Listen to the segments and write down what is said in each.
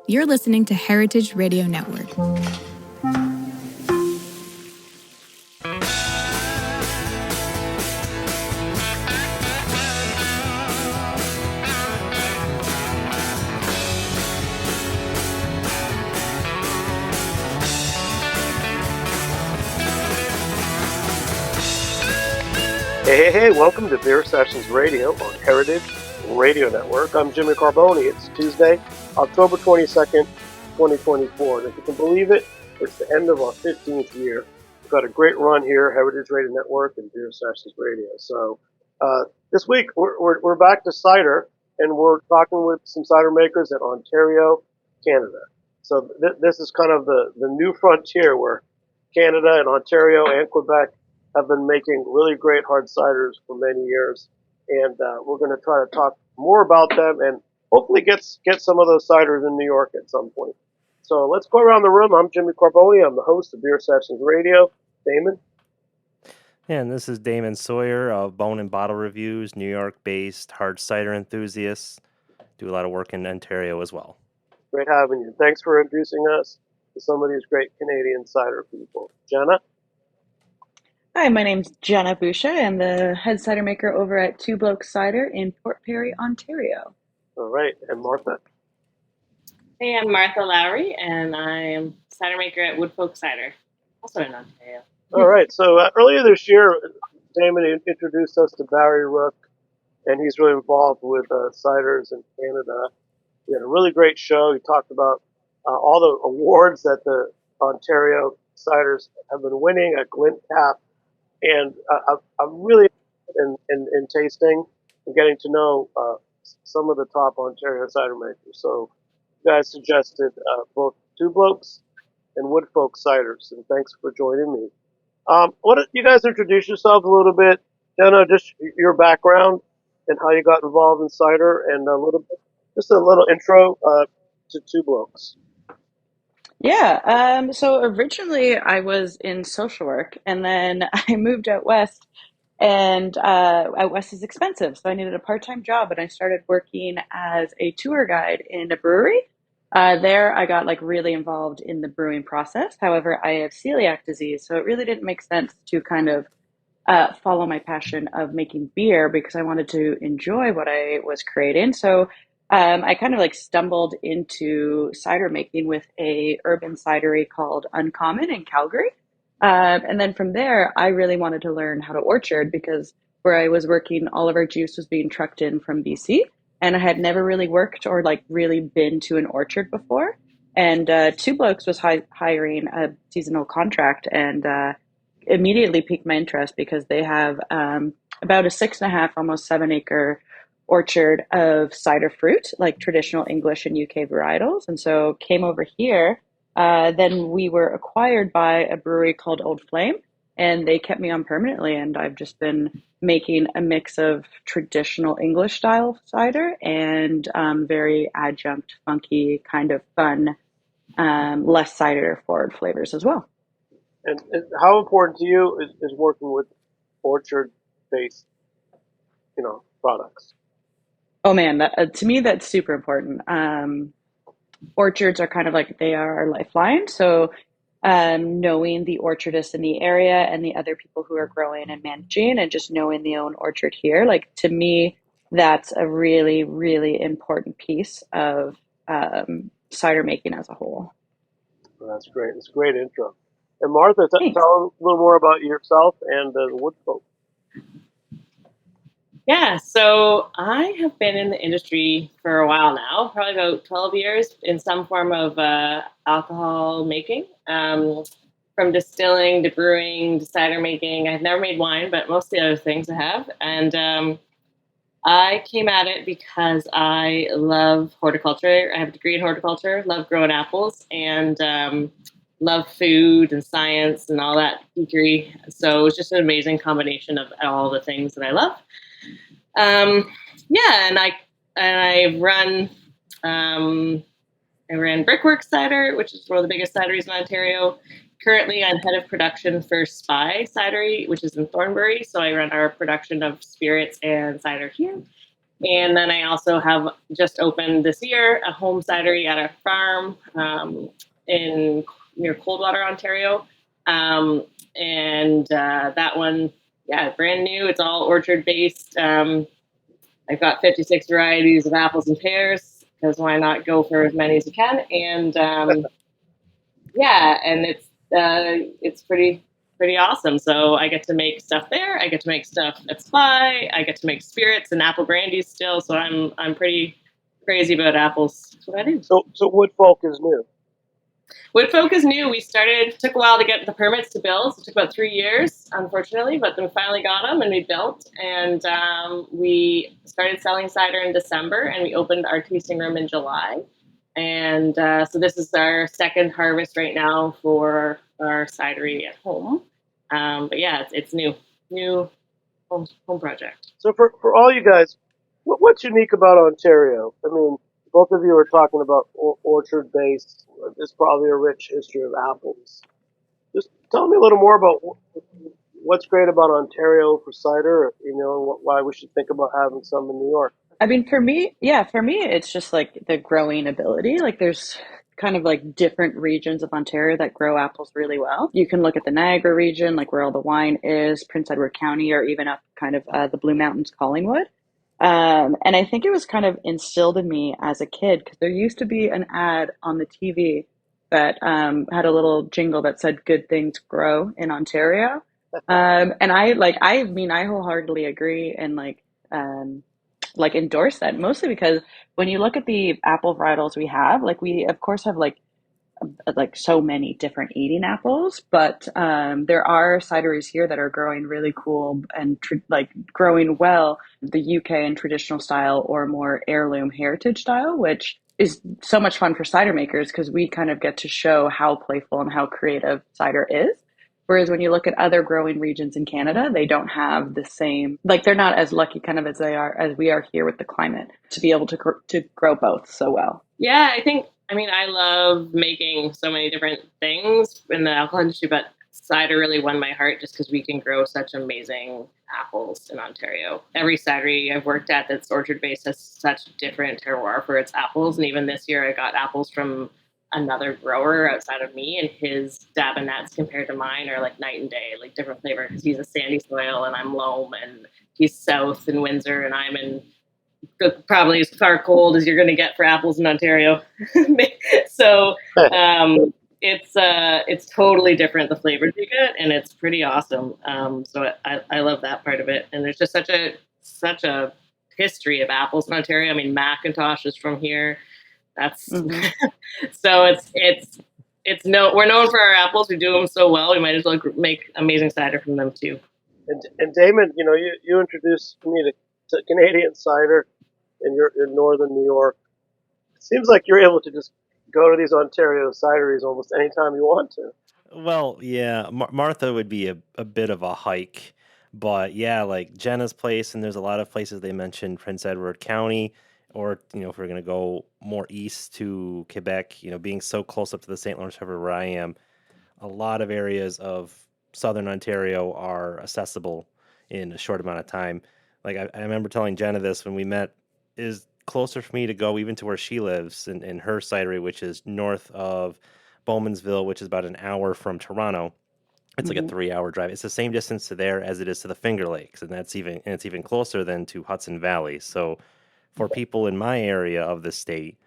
You're listening to Heritage Radio Network. Hey, welcome to Beer Sessions Radio on Heritage Radio Network. I'm Jimmy Carboni. It's Tuesday, October 22nd, 2024. And if you can believe it, it's the end of our 15th year. We've got a great run here, Heritage Radio Network and Beer Sessions Radio. So this week, we're back to cider, and we're talking with some cider makers in Ontario, Canada. So this is kind of the new frontier where Canada and Ontario and Quebec have been making really great hard ciders for many years, and we're going to try to talk more about them and hopefully get some of those ciders in New York at some point. So let's go around the room. I'm Jimmy Carboni. I'm the host of Beer Sessions Radio. Damin? And this is Damin Sawyer of Bone and Bottle Reviews, New York-based hard cider enthusiast. Do a lot of work in Ontario as well. Great having you. Thanks for introducing us to some of these great Canadian cider people. Jenna? Hi, my name's Jenna Boucher. I'm the head cider maker over at Two Blokes Cider in Port Perry, Ontario. All right. And Martha? Hey, I'm Martha Lowry, and I am cider maker at Woodfolk Cider, also in Ontario. All right. So earlier this year, Damin introduced us to Barry Rook, and he's really involved with ciders in Canada. He had a really great show. He talked about all the awards that the Ontario ciders have been winning at Glint Cap. And I'm really in tasting and getting to know some of the top Ontario cider makers. So you guys suggested both Two Blokes and Woodfolk Ciders, and thanks for joining me. You guys introduce yourselves a little bit, Jenna, just your background and how you got involved in cider, and a little intro to Two Blokes. Yeah, so originally I was in social work, and then I moved out west, and out west is expensive, so I needed a part-time job, and I started working as a tour guide in a brewery. There I got really involved in the brewing process. However, I have celiac disease, so it really didn't make sense to kind of follow my passion of making beer because I wanted to enjoy what I was creating. So I kind of stumbled into cider making with a urban cidery called Uncommon in Calgary. And then from there, I really wanted to learn how to orchard because where I was working, all of our juice was being trucked in from BC. And I had never really worked or really been to an orchard before. And Two Blokes was hiring a seasonal contract, and immediately piqued my interest because they have about a 6.5, almost 7 acre orchard of cider fruit, like traditional English and UK varietals. And so came over here. Then we were acquired by a brewery called Old Flame, and they kept me on permanently. And I've just been making a mix of traditional English style cider and very adjunct, funky, kind of fun, less cider forward flavors as well. And how important to you is working with orchard-based, products? Oh man, to me that's super important. Orchards are kind of they are our lifeline. So knowing the orchardists in the area and the other people who are growing and managing, and just knowing the own orchard here, to me, that's a really, really important piece of cider making as a whole. Well, that's great. It's a great intro. And Martha, tell a little more about yourself and the Woodfolk. Yeah, so I have been in the industry for a while now, probably about 12 years in some form of alcohol making, from distilling to brewing to cider making. I've never made wine, but most of the other things I have. And I came at it because I love horticulture. I have a degree in horticulture, love growing apples, and love food and science and all that geekery. So it was just an amazing combination of all the things that I love. I ran Brickwork Cider, which is one of the biggest cideries in Ontario. Currently, I'm head of production for Spy Cidery, which is in Thornbury. So I run our production of spirits and cider here. And then I also have just opened this year a home cidery at a farm in near Coldwater, Ontario. That one, yeah, brand new. It's all orchard based. I've got 56 varieties of apples and pears because why not go for as many as you can? And and it's pretty awesome. So I get to make stuff there. I get to make stuff at Spy. I get to make spirits and apple brandies still. So I'm pretty crazy about apples. That's what I do. So Woodfolk is new. Woodfolk is new. Took a while to get the permits to build. So it took about 3 years, unfortunately, but then we finally got them and we built. And we started selling cider in December and we opened our tasting room in July. And so this is our second harvest right now for our cidery at home. But yeah, it's new home project. So for all you guys, what's unique about Ontario? I mean, both of you are talking about orchard-based. There's probably a rich history of apples. Just tell me a little more about what's great about Ontario for cider, and why we should think about having some in New York. I mean, for me, it's just like the growing ability. Like there's kind of like different regions of Ontario that grow apples really well. You can look at the Niagara region, like where all the wine is, Prince Edward County, or even up kind of the Blue Mountains, Collingwood. And I think it was kind of instilled in me as a kid because there used to be an ad on the TV that had a little jingle that said "Good things grow in Ontario," and I wholeheartedly agree and endorse that, mostly because when you look at the apple varietals we have, like we of course have like so many different eating apples, but there are cideries here that are growing really cool and growing well the UK in traditional style or more heirloom heritage style, which is so much fun for cider makers because we kind of get to show how playful and how creative cider is. Whereas when you look at other growing regions in Canada, they don't have the same, like they're not as lucky kind of as we are here with the climate to be able to grow both so well. Yeah, I love making so many different things in the alcohol industry, but cider really won my heart just because we can grow such amazing apples in Ontario. Every cidery I've worked at that's orchard-based has such different terroir for its apples. And even this year I got apples from another grower outside of me, and his Damin nuts compared to mine are like night and day, like different flavor because he's a sandy soil and I'm loam, and he's south in Windsor and I'm in probably as far cold as you're going to get for apples in Ontario. So it's totally different, the flavors you get, and it's pretty awesome. So I love that part of it. And there's just such a history of apples in Ontario. I mean, Macintosh is from here. That's so we're known for our apples. We do them so well. We might as well make amazing cider from them too. And Damin, you introduced me to Canadian cider in northern New York. It seems like you're able to just go to these Ontario cideries almost anytime you want to. Well, yeah, Martha would be a bit of a hike, but yeah, like Jenna's place, and there's a lot of places they mentioned Prince Edward County, or if we're going to go more east to Quebec, being so close up to the St. Lawrence River where I am, a lot of areas of southern Ontario are accessible in a short amount of time. Like I remember telling Jenna this when we met, is closer for me to go even to where she lives in her cidery, which is north of Bowmansville, which is about an hour from Toronto. It's like a 3-hour drive. It's the same distance to there as it is to the Finger Lakes, and it's even closer than to Hudson Valley. So for people in my area of the state,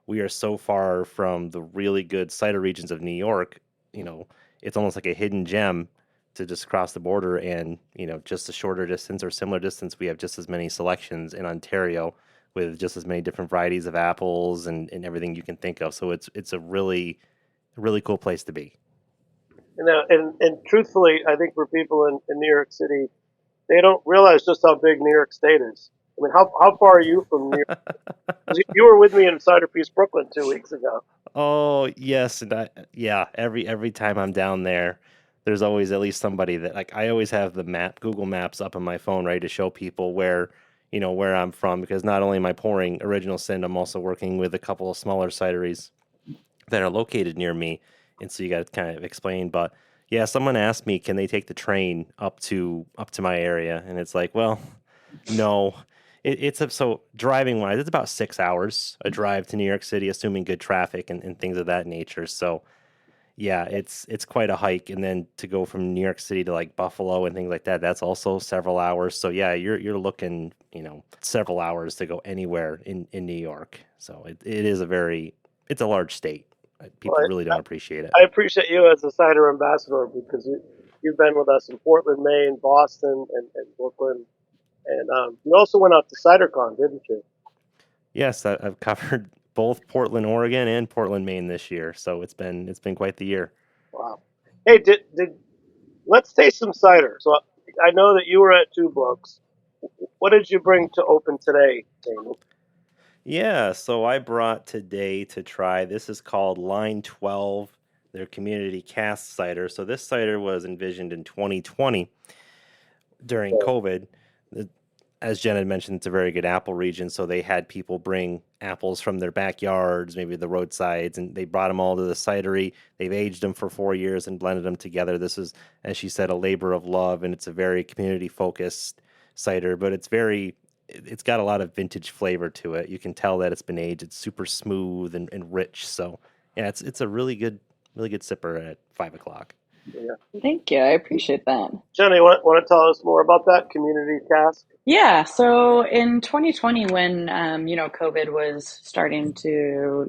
we are so far from the really good cider regions of New York. It's almost like a hidden gem to just cross the border, and just a shorter distance or similar distance, we have just as many selections in Ontario with just as many different varieties of apples and everything you can think of. So it's a really, really cool place to be. And truthfully, I think for people in New York City, they don't realize just how big New York State is. I mean, how far are you from New York? You were with me in Cider Feast Brooklyn 2 weeks ago. Oh yes, and every time I'm down there, there's always at least somebody that, like, I always have the Google Maps up on my phone ready to show people where I'm from, because not only am I pouring Original Sin, I'm also working with a couple of smaller cideries that are located near me, and so you got to kind of explain. But yeah, someone asked me, can they take the train up to my area, and it's like, well, no. So driving wise, it's about 6 hours a drive to New York City, assuming good traffic and things of that nature. So yeah, it's quite a hike, and then to go from New York City to like Buffalo and things like that, that's also several hours. So yeah, you're looking, several hours to go anywhere in New York. So it is it's a large state. People Well, really don't appreciate it. I appreciate you as a cider ambassador because you've been with us in Portland, Maine, Boston, and Brooklyn. And you also went out to CiderCon, didn't you? Yes, I've covered both Portland, Oregon, and Portland, Maine this year. So it's been quite the year. Wow. Hey, let's taste some cider. So I know that you were at Two Blokes. What did you bring to open today, Damin? Yeah, so I brought today to try. This is called Line 12, their community cast cider. So this cider was envisioned in 2020 during COVID. As Jen had mentioned, it's a very good apple region, so they had people bring apples from their backyards, maybe the roadsides, and they brought them all to the cidery. They've aged them for 4 years and blended them together. This is, as she said, a labor of love, and it's a very community-focused cider, but it's got a lot of vintage flavor to it. You can tell that it's been aged. It's super smooth and rich. So yeah, it's a really good sipper at 5 o'clock. Yeah. Thank you. I appreciate that. Jenna, you want to tell us more about that community cast? Yeah, so in 2020, when COVID was starting to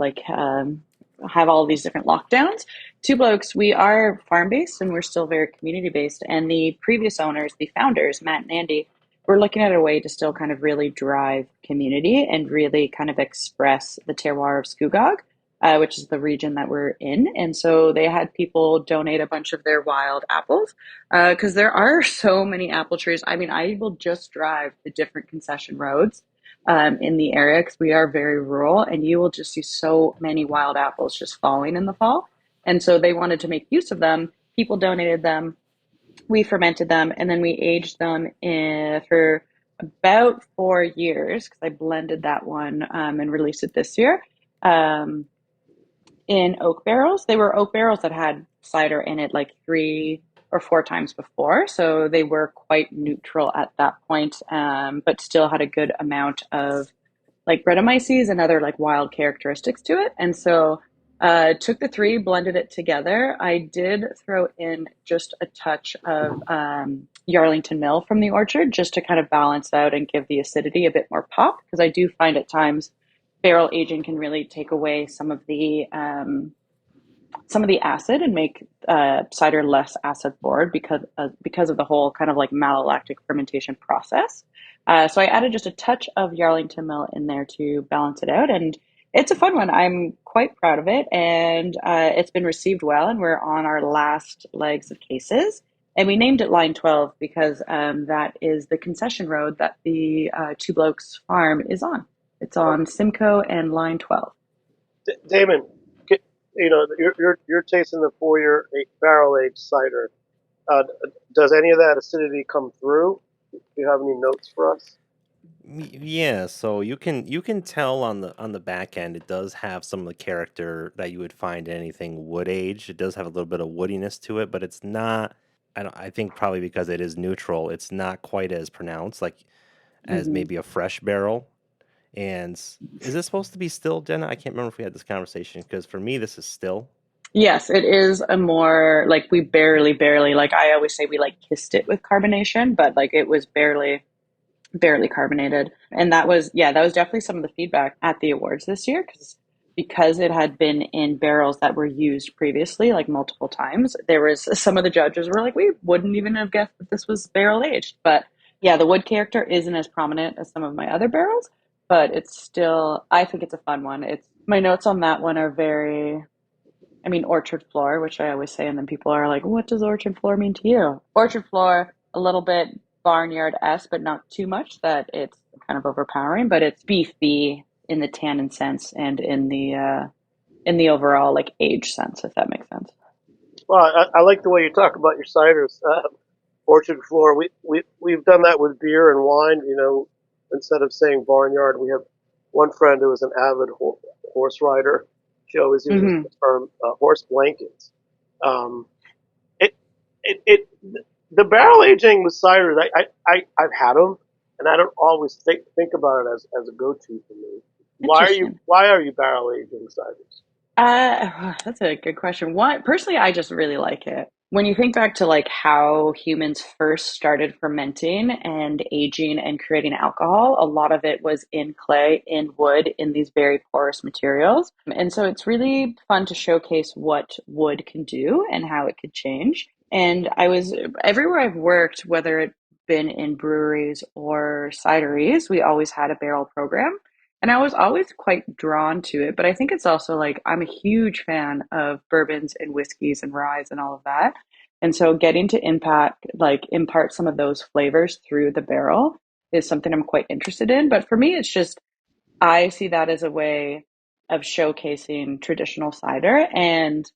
have all these different lockdowns, Two Blokes, we are farm based and we're still very community based. And the previous owners, the founders, Matt and Andy, were looking at a way to still kind of really drive community and really kind of express the terroir of Scugog, which is the region that we're in. And so they had people donate a bunch of their wild apples because there are so many apple trees. I mean, I will just drive the different concession roads in the area because we are very rural, and you will just see so many wild apples just falling in the fall. And so they wanted to make use of them. People donated them. We fermented them, and then we aged them for about 4 years because I blended that one and released it this year. In oak barrels. They were oak barrels that had cider in it like 3 or 4 times before. So they were quite neutral at that point, but still had a good amount of like Brettanomyces and other like wild characteristics to it. And so took the three, blended it together. I did throw in just a touch of Yarlington Mill from the orchard just to kind of balance out and give the acidity a bit more pop, because I do find at times barrel aging can really take away some of the acid and make cider less acid forward because of the whole kind of like malolactic fermentation process. So I added just a touch of Yarlington Mill in there to balance it out, and it's a fun one. I'm quite proud of it, and it's been received well, and we're on our last legs of cases. And we named it Line 12 because that is the concession road that the Two Blokes farm is on. It's on Simcoe and Line 12. Damin, you're tasting the 4-year barrel aged cider. Does any of that acidity come through? Do you have any notes for us? Yeah, so you can tell on the back end it does have some of the character that you would find in anything wood aged. It does have a little bit of woodiness to it, but it's not. I think probably because it is neutral, it's not quite as pronounced as maybe a fresh barrel. And is this supposed to be still, Jenna? I can't remember if we had this conversation, because for me this is still. Yes, it is a more like we barely, like I always say we like kissed it with carbonation, but like it was barely carbonated. And that was definitely some of the feedback at the awards this year, because it had been in barrels that were used previously, like multiple times. There was some of the judges were like, we wouldn't even have guessed that this was barrel aged. But yeah, the wood character isn't as prominent as some of my other barrels, but it's still, I think it's a fun one. My notes on that one are very, orchard floor, which I always say, and then people are like, what does orchard floor mean to you? Orchard floor, a little bit barnyard-esque, but not too much that it's kind of overpowering, but it's beefy in the tannin sense and in the overall like age sense, if that makes sense. Well, I like the way you talk about your ciders. Orchard floor. We've done that with beer and wine. Instead of saying barnyard, we have one friend who is an avid horse rider. She always uses the term horse blankets. The barrel aging with ciders, I've had them, and I don't always think about it as a go-to for me. Interesting. Why are you barrel aging ciders? That's a good question. One, personally, I just really like it. When you think back to like how humans first started fermenting and aging and creating alcohol, a lot of it was in clay, in wood, in these very porous materials. And so it's really fun to showcase what wood can do and how it could change. And I was everywhere I've worked, whether it been in breweries or cideries, we always had a barrel program. And I was always quite drawn to it, but I think it's also like I'm a huge fan of bourbons and whiskeys and ryes and all of that. And so getting to impart some of those flavors through the barrel is something I'm quite interested in. But for me, it's just I see that as a way of showcasing traditional cider and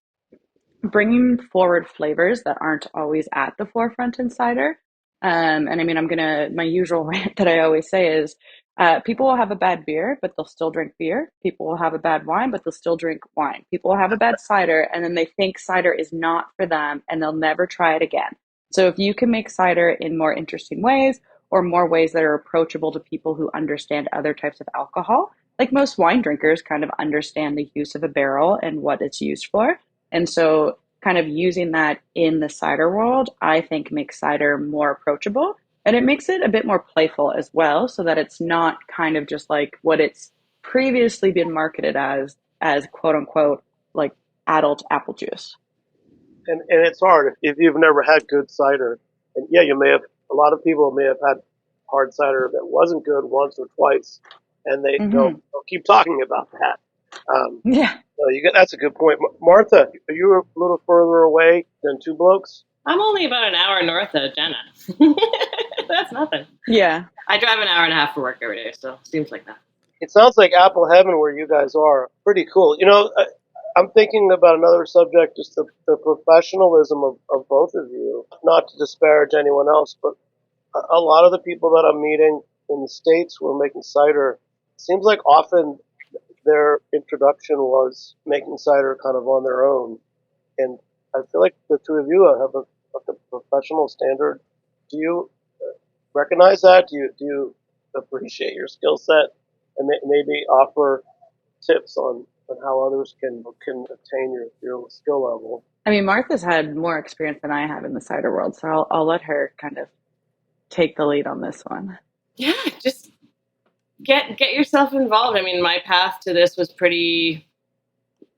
bringing forward flavors that aren't always at the forefront in cider. And I mean, my usual rant that I always say is people will have a bad beer, but they'll still drink beer. People will have a bad wine, but they'll still drink wine. People will have a bad cider, and then they think cider is not for them, and they'll never try it again. So if you can make cider in more interesting ways, or more ways that are approachable to people who understand other types of alcohol, like most wine drinkers kind of understand the use of a barrel and what it's used for. And so, kind of using that in the cider world, I think makes cider more approachable and it makes it a bit more playful as well, so that it's not kind of just like what it's previously been marketed as quote unquote, like adult apple juice. And it's hard if you've never had good cider. And yeah, a lot of people may have had hard cider that wasn't good once or twice, and they'll Hmm. keep talking about that. Yeah. So that's a good point. Martha, are you a little further away than Two Blokes? I'm only about an hour north of Jenna. That's nothing. Yeah. I drive an hour and a half for work every day, so it seems like that. It sounds like Apple Heaven where you guys are. Pretty cool. I'm thinking about another subject, just the professionalism of both of you. Not to disparage anyone else, but a lot of the people that I'm meeting in the States who are making cider, seems like often their introduction was making cider kind of on their own. And I feel like the two of you have a professional standard. Do you recognize that? Do you appreciate your skill set and maybe offer tips on how others can attain your skill level? I mean, Martha's had more experience than I have in the cider world, so I'll let her kind of take the lead on this one. Yeah, just get yourself involved. I mean, my path to this was pretty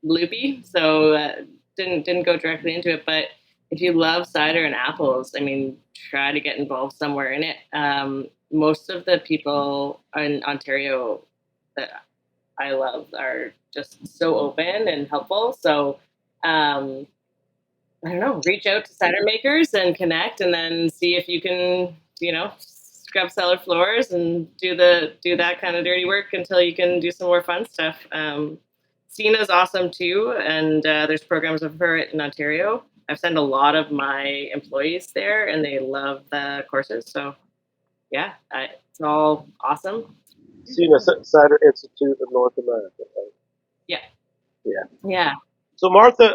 loopy, so didn't go directly into it. But if you love cider and apples, I mean, try to get involved somewhere in it. Most of the people in Ontario that I love are just so open and helpful. So I don't know, reach out to cider makers and connect, and then see if you can, scrub cellar floors and do that kind of dirty work until you can do some more fun stuff. Sina's awesome too, and there's programs of her in Ontario. I've sent a lot of my employees there, and they love the courses. So yeah, it's all awesome. Sina Cider Institute of North America. Right? Yeah. Yeah. Yeah. So Martha,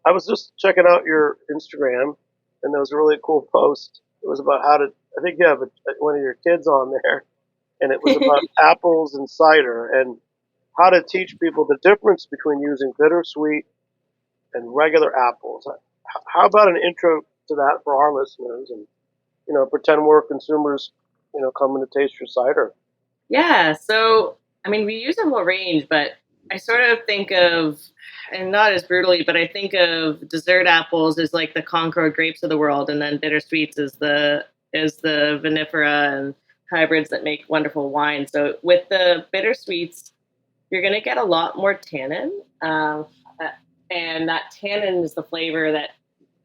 I was just checking out your Instagram, and there was a really cool post. It was about I think you have one of your kids on there, and it was about apples and cider and how to teach people the difference between using bittersweet and regular apples. How about an intro to that for our listeners, and pretend we're consumers, coming to taste your cider. Yeah. So, I mean, we use a whole range, but I sort of think of, and not as brutally, but I think of dessert apples as like the Concord grapes of the world, and then bittersweets is the vinifera and hybrids that make wonderful wine. So with the bittersweets, you're going to get a lot more tannin, and that tannin is the flavor that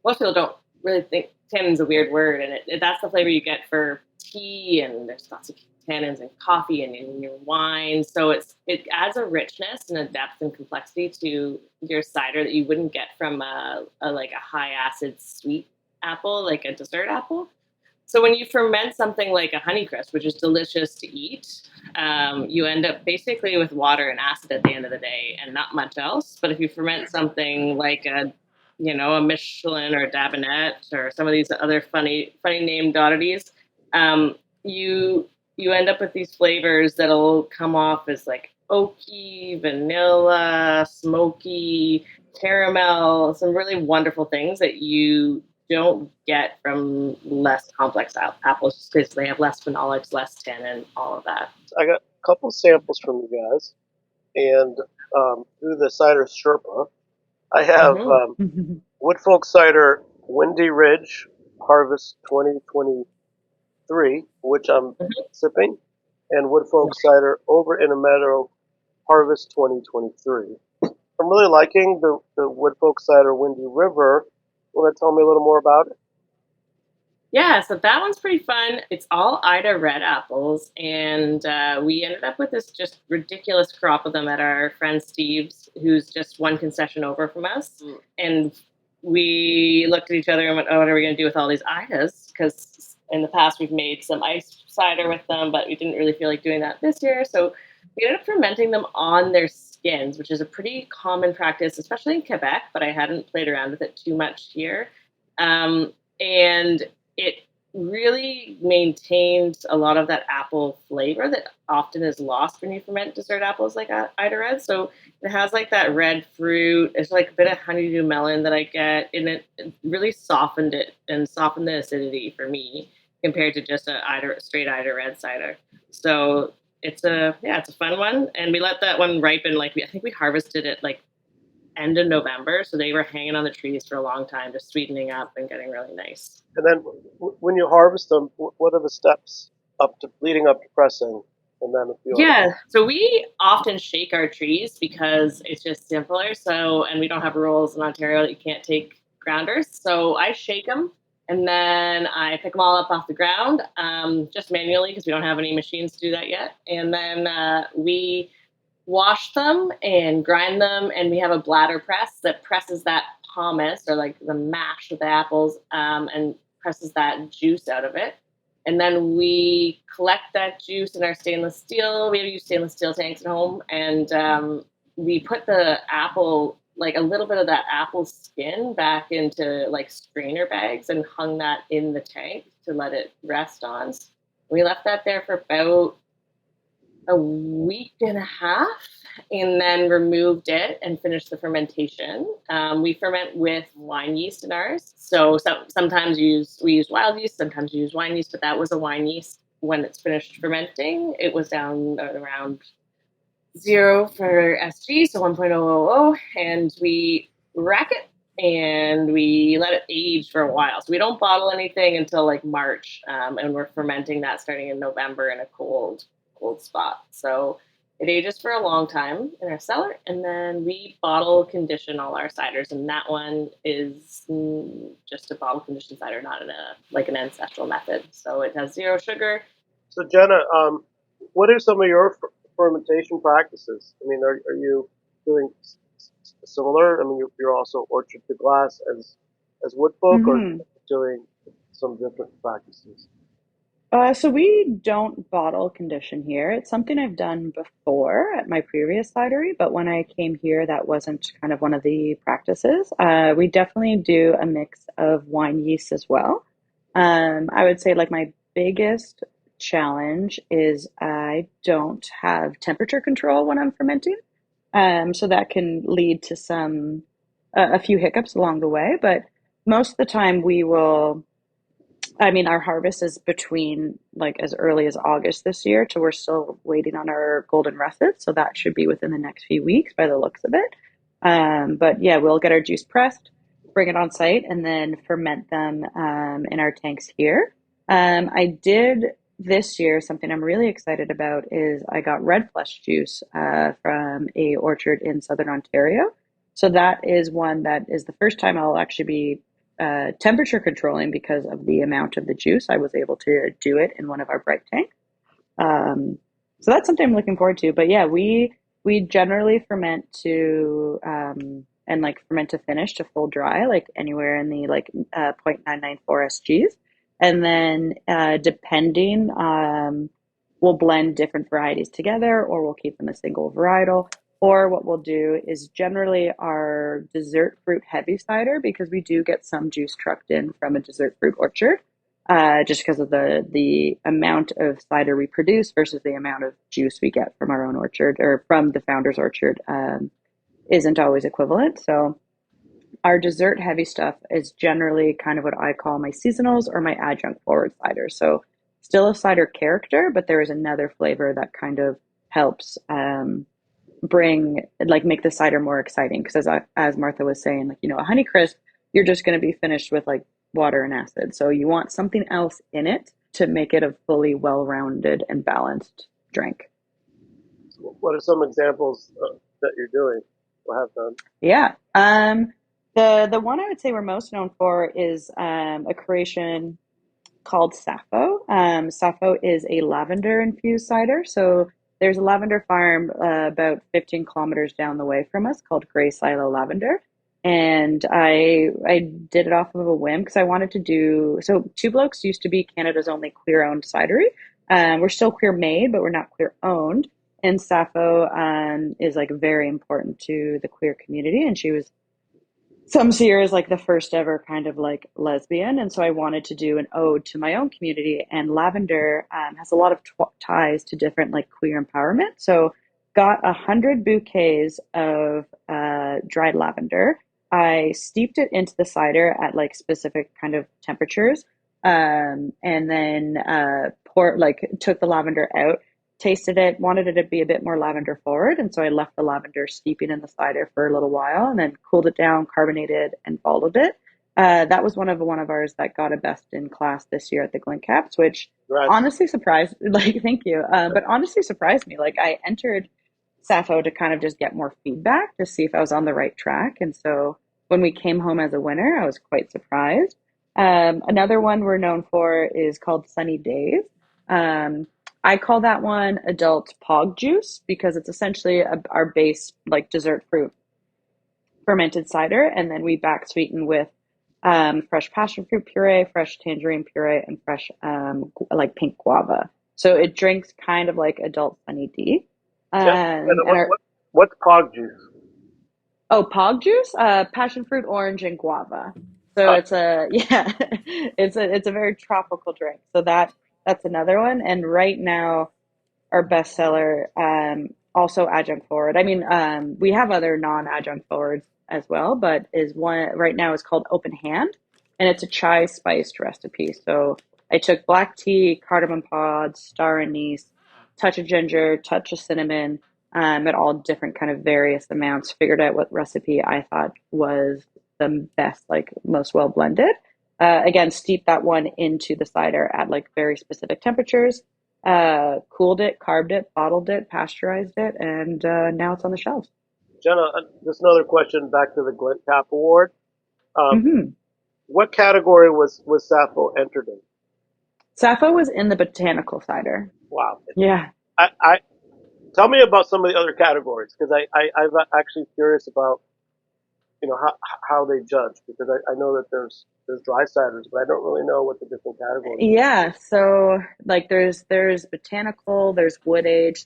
most people don't really think. Tannin's a weird word, and that's the flavor you get for tea, and there's lots of tannins in coffee and in your wine. So it adds a richness and a depth and complexity to your cider that you wouldn't get from a high acid sweet apple, like a dessert apple. So when you ferment something like a Honeycrisp, which is delicious to eat, you end up basically with water and acid at the end of the day and not much else. But if you ferment something like a Michelin or Dabinet or some of these other funny named oddities, you you end up with these flavors that'll come off as like oaky, vanilla, smoky, caramel, some really wonderful things that you don't get from less complex apples just because they have less phenolics, less tannin, all of that. I got a couple samples from you guys, and through the Cider Sherpa, I have Mm-hmm. Woodfolk Cider Windy Ridge Harvest 2023, which I'm sipping, and Woodfolk Cider Over in a Meadow Harvest 2023. I'm really liking the Woodfolk Cider Windy River. Want to tell me a little more about it? Yeah, so that one's pretty fun. It's all Ida red apples, and we ended up with this just ridiculous crop of them at our friend Steve's, who's just one concession over from us. And we looked at each other and went, "Oh, what are we going to do with all these Idas?" Because in the past we've made some ice cider with them, but we didn't really feel like doing that this year. So we ended up fermenting them on their skins, which is a pretty common practice, especially in Quebec. But I hadn't played around with it too much here. And it really maintains a lot of that apple flavor that often is lost when you ferment dessert apples like Ida Red. So it has like that red fruit. It's like a bit of honeydew melon that I get, and it really softened it and softened the acidity for me compared to just a straight Ida Red cider. So it's a fun one, and we let that one ripen. I think we harvested it like end of November, so they were hanging on the trees for a long time, just sweetening up and getting really nice. And then when you harvest them, what are the steps leading up to pressing? And then So we often shake our trees because it's just simpler. So, and we don't have rules in Ontario that you can't take grounders. So I shake them and then I pick them all up off the ground, just manually because we don't have any machines to do that yet. And then we wash them and grind them, and we have a bladder press that presses that pomace or like the mash of the apples and presses that juice out of it. And then we collect that juice in our stainless steel. We use stainless steel tanks at home, and we put the apple, like a little bit of that apple skin, back into like strainer bags and hung that in the tank to let it rest on. We left that there for about a week and a half, and then removed it and finished the fermentation. We ferment with wine yeast in ours. So sometimes we use wild yeast, sometimes we use wine yeast, but that was a wine yeast. When it's finished fermenting, it was down around 0 for SG, so 1.000, and we rack it and we let it age for a while. So we don't bottle anything until like March, and we're fermenting that starting in November in a cold spot. So it ages for a long time in our cellar, and then we bottle condition all our ciders, and that one is just a bottle condition cider, not in an ancestral method. So it has 0 sugar. So Jenna, what are some of your fermentation practices? I mean, are you doing similar? I mean, you're also orchard to glass as Woodfolk, or doing some different practices? So we don't bottle condition here. It's something I've done before at my previous cidery, but when I came here, that wasn't kind of one of the practices. We definitely do a mix of wine yeast as well. I would say like my biggest challenge is I don't have temperature control when I'm fermenting. So that can lead to a few hiccups along the way, but most of the time our harvest is between like as early as August this year to we're still waiting on our golden russet. So that should be within the next few weeks by the looks of it. But yeah, we'll get our juice pressed, bring it on site, and then ferment them in our tanks here. I did this year, something I'm really excited about is I got red flesh juice from a orchard in Southern Ontario. So that is one that is the first time I'll actually be temperature controlling because of the amount of the juice. I was able to do it in one of our bright tanks. So that's something I'm looking forward to. But yeah, we generally ferment to and like ferment to finish to full dry, like anywhere in the 0.994 SGs. And then depending, we'll blend different varieties together, or we'll keep them a single varietal. Or what we'll do is generally our dessert fruit heavy cider, because we do get some juice trucked in from a dessert fruit orchard. just because of the amount of cider we produce versus the amount of juice we get from our own orchard or from the founder's orchard isn't always equivalent. So our dessert heavy stuff is generally kind of what I call my seasonals or my adjunct forward cider. So still a cider character, but there is another flavor that kind of helps make the cider more exciting. Because as Martha was saying, like, a honey crisp, you're just going to be finished with like water and acid. So you want something else in it to make it a fully well-rounded and balanced drink. What are some examples that you're doing or have done? Yeah. The one I would say we're most known for is a creation called Sappho. Sappho is a lavender infused cider. So there's a lavender farm about 15 kilometers down the way from us called Grey Silo Lavender. And I did it off of a whim because I wanted to do so. Two Blokes used to be Canada's only queer owned cidery. We're still queer made, but we're not queer owned. And Sappho is like very important to the queer community, and she was some see her as like the first ever kind of like lesbian. And so I wanted to do an ode to my own community. And lavender has a lot of ties to different like queer empowerment. So got 100 bouquets of dried lavender. I steeped it into the cider at like specific kind of temperatures. And then took the lavender out, tasted it, wanted it to be a bit more lavender forward. And so I left the lavender steeping in the cider for a little while and then cooled it down, carbonated, and bottled it. That was one of ours that got a best in class this year at the Glencaps, which honestly surprised, thank you. But honestly surprised me. Like I entered Sappho to kind of just get more feedback to see if I was on the right track. And so when we came home as a winner, I was quite surprised. Another one we're known for is called Sunny Days. I call that one adult pog juice because it's essentially our base like dessert fruit fermented cider, and then we back sweeten with fresh passion fruit puree, fresh tangerine puree, and fresh like pink guava. So it drinks kind of like adult Sunny D. What's pog juice? Oh, pog juice? Passion fruit, orange, and guava. So it's a very tropical drink. So that's another one. And right now, our bestseller, also adjunct forward. I mean, we have other non-adjunct forwards as well, but is one right now is called Open Hand, and it's a chai spiced recipe. So I took black tea, cardamom pods, star anise, touch of ginger, touch of cinnamon, at all different kind of various amounts. Figured out what recipe I thought was the best, like most well blended. Again, steep that one into the cider at like very specific temperatures. Cooled it, carved it, bottled it, pasteurized it, and now it's on the shelves. Jenna, just another question back to the Glencap Award. What category was Sappho entered in? Sappho was in the botanical cider. Wow. Yeah. I tell me about some of the other categories because I'm actually curious about how they judge, because I know that there's dry ciders, but I don't really know what the different categories are. Yeah, so like there's botanical, there's wood age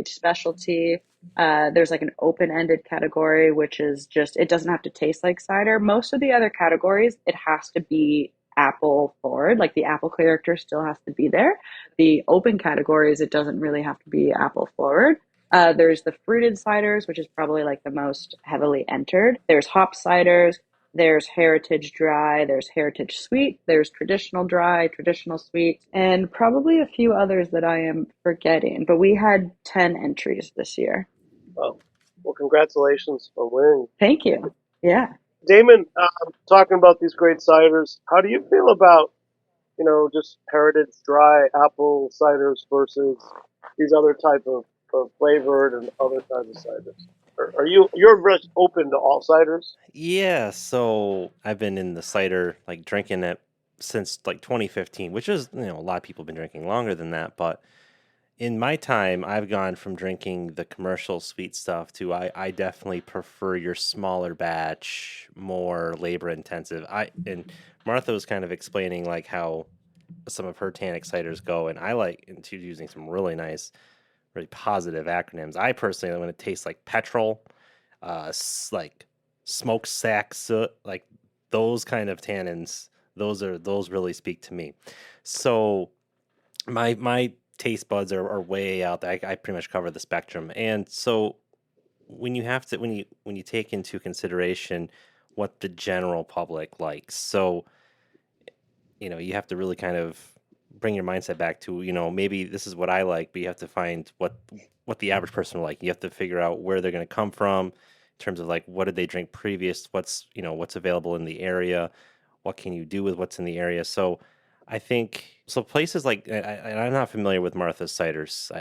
specialty. There's like an open-ended category, which is just it doesn't have to taste like cider. Most of the other categories, it has to be apple forward, like the apple character still has to be there. The open categories, it doesn't really have to be apple forward. There's the fruited ciders, which is probably like the most heavily entered. There's hop ciders, there's heritage dry, there's heritage sweet, there's traditional dry, traditional sweet, and probably a few others that I am forgetting. But we had 10 entries this year. Oh, well, congratulations for winning. Thank you. Yeah. Damin, talking about these great ciders, how do you feel about, just heritage dry apple ciders versus these other type of flavored and other kinds of ciders? You're very open to all ciders? Yeah, so I've been in the cider, like drinking it since like 2015, which is, a lot of people have been drinking longer than that. But in my time, I've gone from drinking the commercial sweet stuff to I definitely prefer your smaller batch, more labor intensive. And Martha was kind of explaining like how some of her tannic ciders go, and I like into using some really nice, really positive acronyms. I personally, when it tastes like petrol, like smokestack soot, like those kind of tannins, those really speak to me. So my taste buds are way out there. I pretty much cover the spectrum. And so when you take into consideration what the general public likes, so you have to really kind of bring your mindset back to, maybe this is what I like, but you have to find what the average person will like. You have to figure out where they're going to come from in terms of like what did they drink previous, what's available in the area, what can you do with what's in the area. So I think so places like I'm not familiar with Martha's ciders.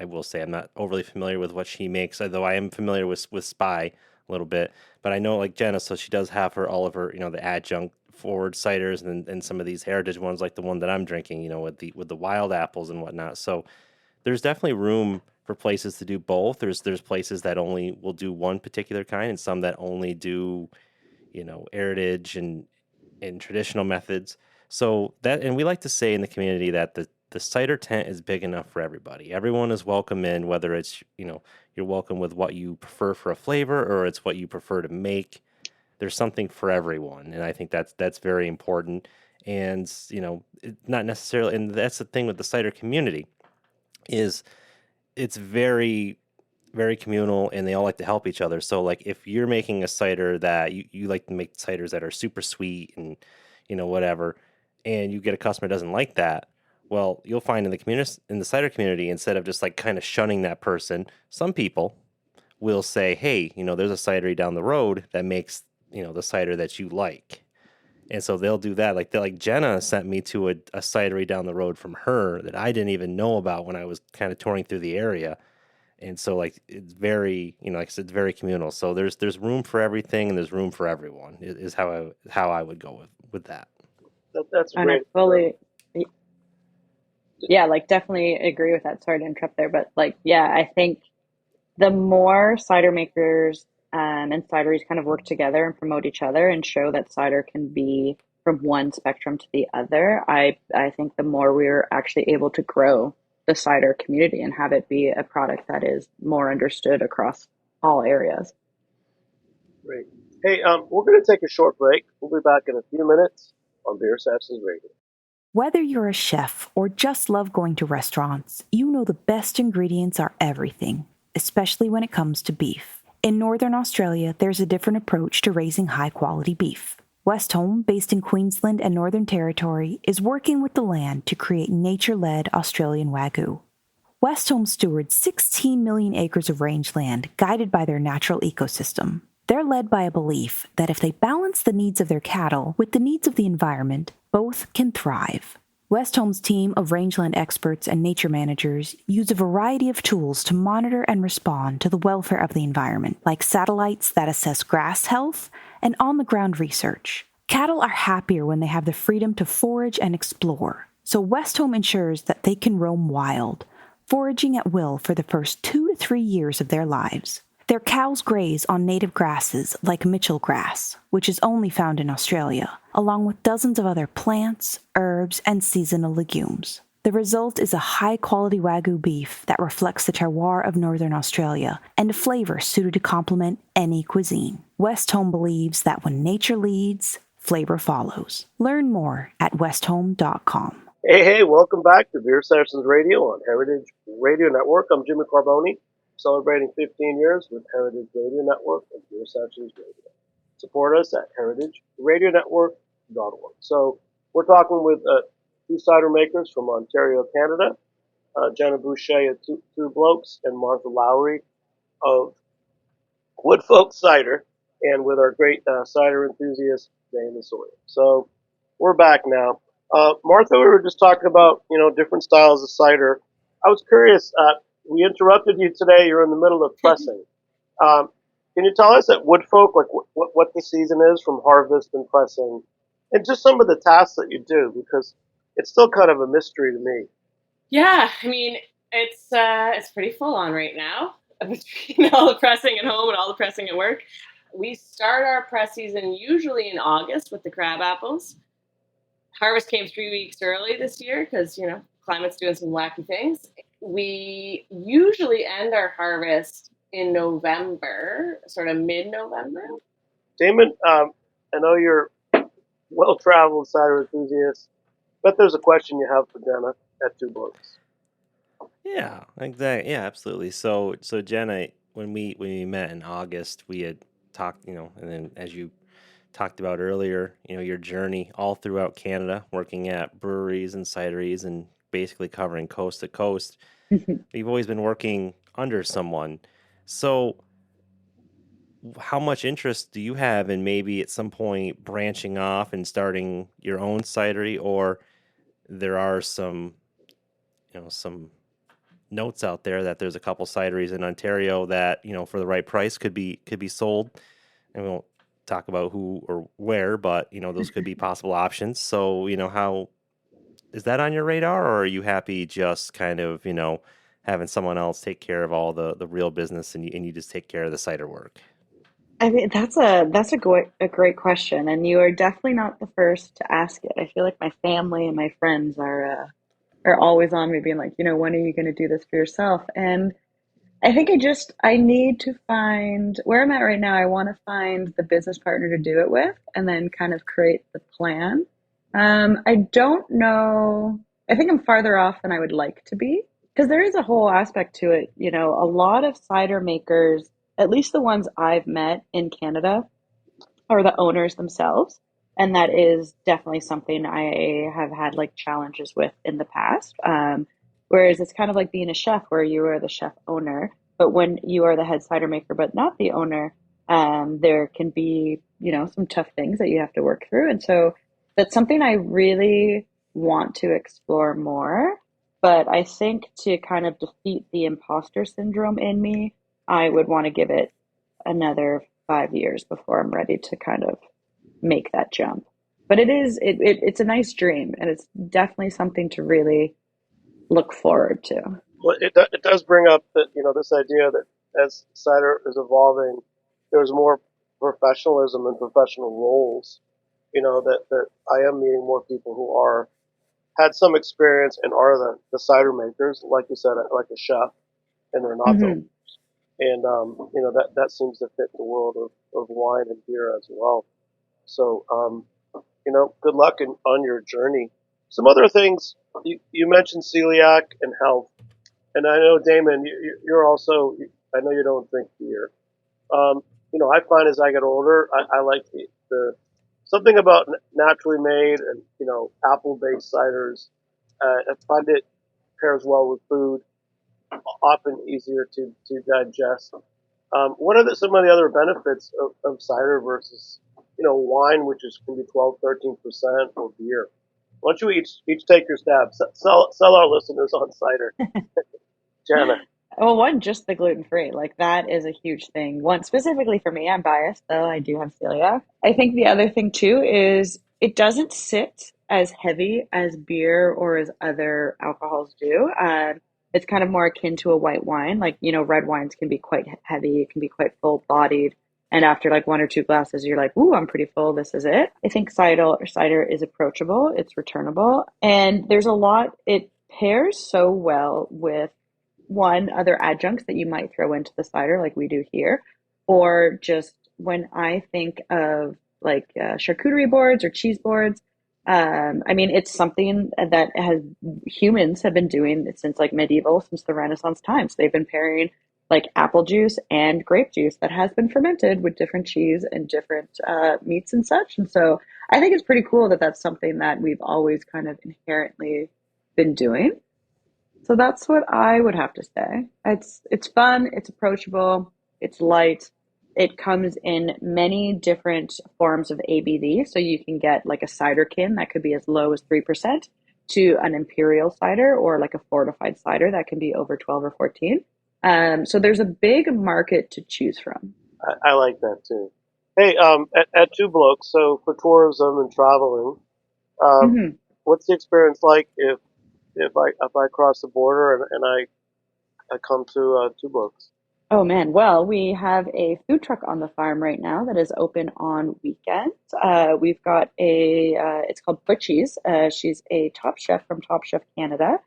I will say I'm not overly familiar with what she makes, although I am familiar with Spy a little bit. But I know like Jenna, so she does have all of her, the adjunct forward ciders and some of these heritage ones like the one that I'm drinking, with the wild apples and whatnot. So there's definitely room for places to do both. There's places that only will do one particular kind and some that only do, heritage and traditional methods. So that, and we like to say in the community that the cider tent is big enough for everybody. Everyone is welcome in, whether it's, you're welcome with what you prefer for a flavor or it's what you prefer to make. There's something for everyone. And I think that's very important. And, not necessarily, and that's the thing with the cider community is it's very, very communal and they all like to help each other. So like if you're making a cider that you like to make ciders that are super sweet and, whatever, and you get a customer that doesn't like that, well, you'll find in the cider community, instead of just like kind of shunning that person, some people will say, hey, there's a cidery down the road that makes, the cider that you like. And so they'll do that. Like Jenna sent me to a cidery down the road from her that I didn't even know about when I was kind of touring through the area. And so like it's very, like I said, it's very communal. So there's room for everything and there's room for everyone is how I would go with that. That's And great. I fully, yeah, like definitely agree with that. Sorry to interrupt there, but like, yeah, I think the more cider makers and cideries kind of work together and promote each other and show that cider can be from one spectrum to the other, I think the more we're actually able to grow the cider community and have it be a product that is more understood across all areas. Great. Hey, we're going to take a short break. We'll be back in a few minutes on Beer Sessions Radio. Whether you're a chef or just love going to restaurants, you know the best ingredients are everything, especially when it comes to beef. In Northern Australia, there's a different approach to raising high-quality beef. Westholme, based in Queensland and Northern Territory, is working with the land to create nature-led Australian Wagyu. Westholme stewards 16 million acres of rangeland guided by their natural ecosystem. They're led by a belief that if they balance the needs of their cattle with the needs of the environment, both can thrive. Westholme's team of rangeland experts and nature managers use a variety of tools to monitor and respond to the welfare of the environment, like satellites that assess grass health and on-the-ground research. Cattle are happier when they have the freedom to forage and explore, so Westholme ensures that they can roam wild, foraging at will for the first 2 to 3 years of their lives. Their cows graze on native grasses like Mitchell grass, which is only found in Australia, along with dozens of other plants, herbs, and seasonal legumes. The result is a high-quality Wagyu beef that reflects the terroir of Northern Australia and a flavor suited to complement any cuisine. Westholme believes that when nature leads, flavor follows. Learn more at westholme.com. Hey, welcome back to Beer Sessions Radio on Heritage Radio Network. I'm Jimmy Carboni, celebrating 15 years with Heritage Radio Network and Beer Sessions Radio. Support us at heritageradionetwork.org. So we're talking with two cider makers from Ontario, Canada, Jenna Boucher of two Blokes and Martha Lowry of Woodfolk Cider, and with our great cider enthusiast, Damin Sawyer. So we're back now. Martha, we were just talking about, different styles of cider. I was curious, we interrupted you today. You're in the middle of pressing. Can you tell us at Woodfolk, like what the season is from harvest and pressing, and just some of the tasks that you do, because it's still kind of a mystery to me. Yeah, I mean, it's pretty full on right now between all the pressing at home and all the pressing at work. We start our press season usually in August with the crab apples. Harvest came 3 weeks early this year because, climate's doing some wacky things. We usually end our harvest in November, sort of mid-November. Damin, I know you're well-traveled cider enthusiast. Bet there's a question you have for Jenna at Two Blokes. Yeah, exactly. Yeah, absolutely. So Jenna, when we met in August, we had talked, and then as you talked about earlier, your journey all throughout Canada, working at breweries and cideries and basically covering coast to coast. You've always been working under someone. So how much interest do you have in maybe at some point branching off and starting your own cidery, or there are some notes out there that there's a couple cideries in Ontario that, for the right price could be sold. And we won't talk about who or where, but those could be possible options. So, how is that on your radar, or are you happy just kind of, having someone else take care of all the real business and you just take care of the cider work? I mean, that's a great question, and you are definitely not the first to ask it. I feel like my family and my friends are always on me, being like, when are you going to do this for yourself? And I think I need to find where I'm at right now. I want to find the business partner to do it with, and then kind of create the plan. I don't know. I think I'm farther off than I would like to be because there is a whole aspect to it. A lot of cider makers, at least the ones I've met in Canada, are the owners themselves. And that is definitely something I have had like challenges with in the past. Whereas it's kind of like being a chef where you are the chef owner, but when you are the head cider maker, but not the owner, there can be, some tough things that you have to work through. And so that's something I really want to explore more. But I think to kind of defeat the imposter syndrome in me, I would want to give it another 5 years before I'm ready to kind of make that jump. But it's a nice dream, and it's definitely something to really look forward to. Well, it does bring up that this idea that as cider is evolving, there's more professionalism and professional roles. That I am meeting more people who are had some experience and are the cider makers, like you said, like a chef, and they're not the. Hmm. And that seems to fit the world of wine and beer as well. So good luck on your journey. Some other things you mentioned celiac and health, and I know Damon, you're also. I know you don't drink beer. Um, I find as I get older, I like the something about naturally made and apple based ciders. I find it pairs well with food, often easier to digest. What are some of the other benefits of cider versus wine, which is can be 12, 13%, or beer? Why don't you each take your stab? Sell our listeners on cider, Jenna. Well, one, just the gluten free, like that is a huge thing. One, specifically for me, I'm biased, though I do have celiac. I think the other thing too is it doesn't sit as heavy as beer or as other alcohols do. It's kind of more akin to a white wine. Like, red wines can be quite heavy, it can be quite full bodied. And after like one or two glasses, you're like, ooh, I'm pretty full. This is it. I think cider is approachable, it's returnable, and there's a lot, it pairs so well with one other adjuncts that you might throw into the cider like we do here, or just when I think of like charcuterie boards or cheese boards. I mean, it's something that has humans have been doing since like medieval, since the Renaissance times. They've been pairing like apple juice and grape juice that has been fermented with different cheese and different meats and such. And so I think it's pretty cool that that's something that we've always kind of inherently been doing. So that's what I would have to say. It's fun, it's approachable, it's light. It comes in many different forms of ABV. So you can get like a cider kin that could be as low as 3% to an imperial cider or like a fortified cider that can be over 12 or 14. So there's a big market to choose from. I like that too. Hey, at Two Blokes, so for tourism and traveling, um, Mhm. what's the experience like if I cross the border and I come to Two Blokes? Oh man, well, we have a food truck on the farm right now that is open on weekends. We've got it's called Butchie's. She's a top chef from Top Chef Canada.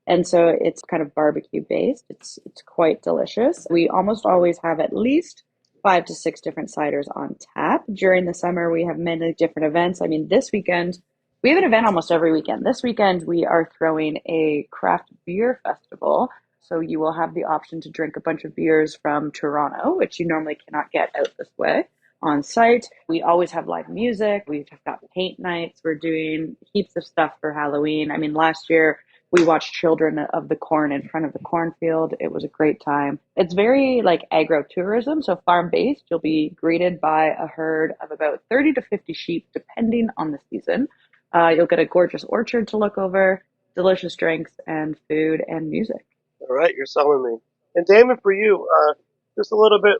And so it's kind of barbecue based. It's quite delicious. We almost always have at least 5 to 6 different ciders on tap. During the summer, we have many different events. I mean, this weekend, we have an event almost every weekend. This weekend, we are throwing a craft beer festival. So you will have the option to drink a bunch of beers from Toronto, which you normally cannot get out this way on site. We always have live music. We've got paint nights. We're doing heaps of stuff for Halloween. I mean, last year we watched Children of the Corn in front of the cornfield. It was a great time. It's very like agro-tourism, so farm-based. You'll be greeted by a herd of about 30 to 50 sheep, depending on the season. You'll get a gorgeous orchard to look over, delicious drinks and food and music. All right, you're selling me. And Damin, for you, just a little bit,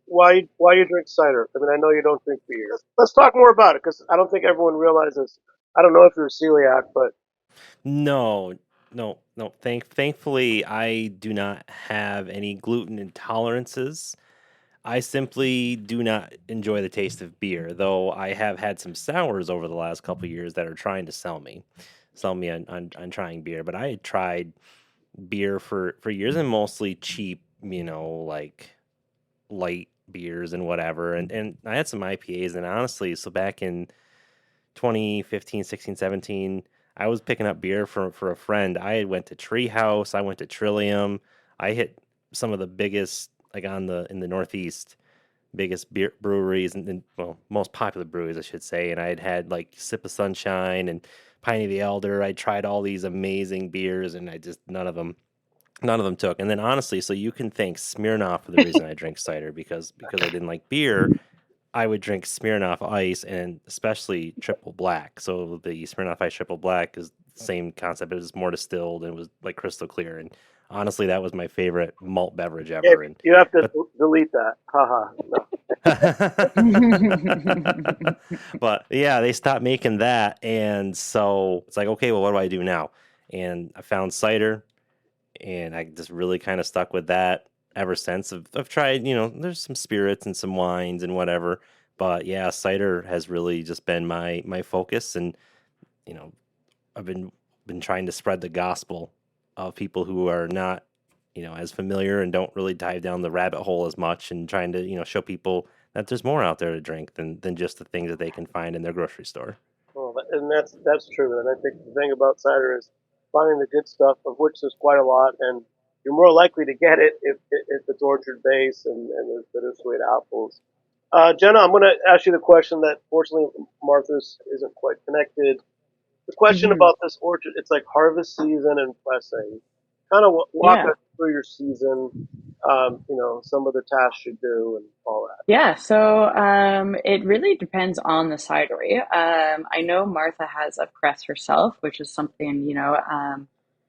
why you drink cider? I mean, I know you don't drink beer. Let's talk more about it, because I don't think everyone realizes. I don't know if you're a celiac, but No. Thankfully, I do not have any gluten intolerances. I simply do not enjoy the taste of beer, though I have had some sours over the last couple of years that are trying to sell me on trying beer. But I had tried beer for years, and mostly cheap, like light beers and whatever. And I had some IPAs, and honestly, so back in 2015, 16, 17, I was picking up beer for a friend. I went to Treehouse, I went to Trillium. I hit some of the biggest, like in the Northeast, biggest beer breweries and most popular breweries, I should say. And I had like Sip of Sunshine and Piney the Elder. I tried all these amazing beers, and I just none of them took. And then honestly, so you can thank Smirnoff for the reason I drink cider, because I didn't like beer. I would drink Smirnoff Ice, and especially Triple Black. So the Smirnoff Ice Triple Black is the same concept. It was more distilled and it was like crystal clear. And honestly, that was my favorite malt beverage yeah, ever. you have to delete that. Haha. No. But yeah, they stopped making that. And so it's like, okay, well, what do I do now? And I found cider, and I just really kind of stuck with that ever since. I've tried, there's some spirits and some wines and whatever, but yeah, cider has really just been my focus. And I've been trying to spread the gospel of people who are not as familiar and don't really dive down the rabbit hole as much, and trying to show people that there's more out there to drink than just the things that they can find in their grocery store. Well, and that's true. And I think the thing about cider is finding the good stuff, of which there's quite a lot, and you're more likely to get it if it's orchard based and there's bittersweet apples. Jenna, I'm going to ask you the question that fortunately Martha's isn't quite connected. The question about this orchard, it's like harvest season and pressing. Kind of walk us through your season, some of the tasks you do and all that. Yeah, so it really depends on the cidery. I know Martha has a press herself, which is something,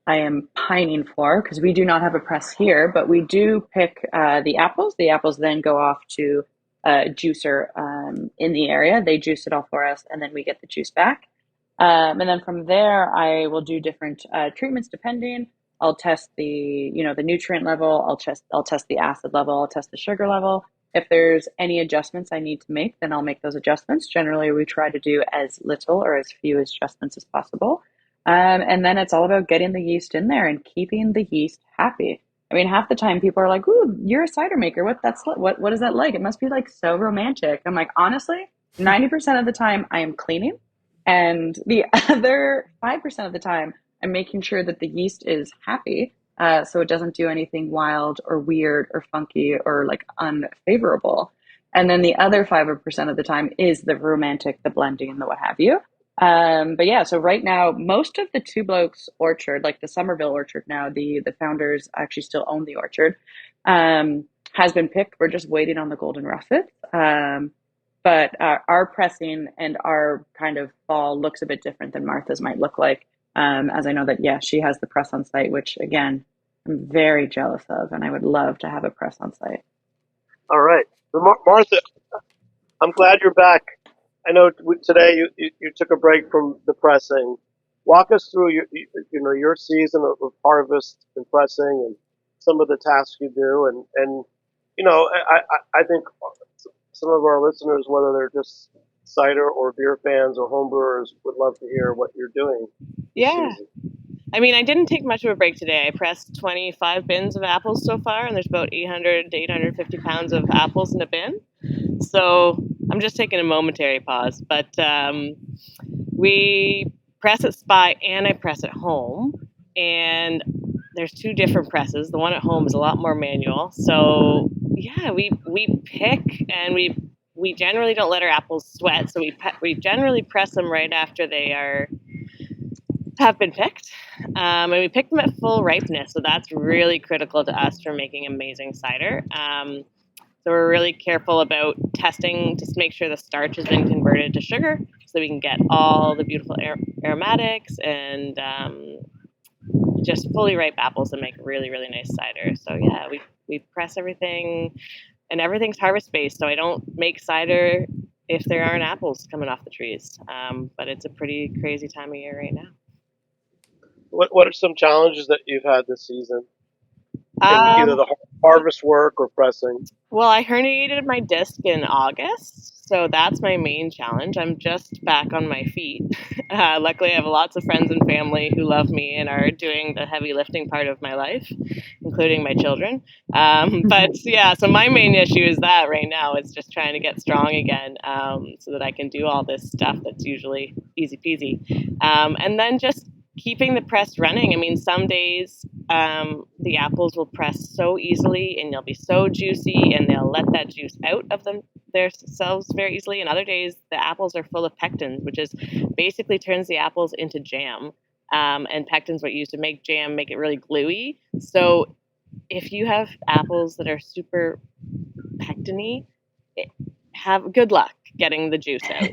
I am pining for, because we do not have a press here, but we do pick the apples. The apples then go off to a juicer in the area. They juice it all for us, and then we get the juice back. And then from there, I will do different treatments depending. I'll test the nutrient level. I'll test the acid level. I'll test the sugar level. If there's any adjustments I need to make, then I'll make those adjustments. Generally, we try to do as little or as few adjustments as possible. And then it's all about getting the yeast in there and keeping the yeast happy. I mean, half the time people are like, "Ooh, you're a cider maker. What is that like? It must be like so romantic." I'm like, honestly, 90% of the time I am cleaning, and the other 5% of the time I'm making sure that the yeast is happy, so it doesn't do anything wild or weird or funky or like unfavorable. And then the other 5% of the time is the romantic, the blending, the what have you. But yeah, so right now, most of the Two Blokes orchard, like the Somerville orchard now, the founders actually still own the orchard, has been picked. We're just waiting on the golden russets. But our pressing and our kind of fall looks a bit different than Martha's might look like. As I know that, yeah, she has the press on site, which again, I'm very jealous of, and I would love to have a press on site. All right. So Martha, I'm glad you're back. I know today you took a break from the pressing. Walk us through your season of harvest and pressing and some of the tasks you do. And I think some of our listeners, whether they're just cider or beer fans or homebrewers, would love to hear what you're doing this Yeah. season. I mean, I didn't take much of a break today. I pressed 25 bins of apples so far, and there's about 800 to 850 pounds of apples in a bin. So I'm just taking a momentary pause. But we press at Spy and I press at home. And there's two different presses. The one at home is a lot more manual. So yeah, we pick, and we generally don't let our apples sweat. So we generally press them right after they have been picked, and we pick them at full ripeness. So that's really critical to us for making amazing cider. So we're really careful about testing to make sure the starch has been converted to sugar, so we can get all the beautiful aromatics and just fully ripe apples that make really, really nice cider. So yeah, we press everything, and everything's harvest based. So I don't make cider if there aren't apples coming off the trees. But it's a pretty crazy time of year right now. What are some challenges that you've had this season in either Um, the harvest work or pressing? well, I herniated my disc in August, so that's my main challenge. I'm just back on my feet. Luckily, I have lots of friends and family who love me and are doing the heavy lifting part of my life, including my children. But yeah, so my main issue is that right now it's just trying to get strong again, so that I can do all this stuff that's usually easy peasy. And then just keeping the press running. I mean, some days the apples will press so easily and they'll be so juicy and they'll let that juice out of themselves very easily. And other days the apples are full of pectins, which is basically turns the apples into jam. And pectins, what you use to make jam, make it really gluey. So if you have apples that are super pectiny, have good luck getting the juice out.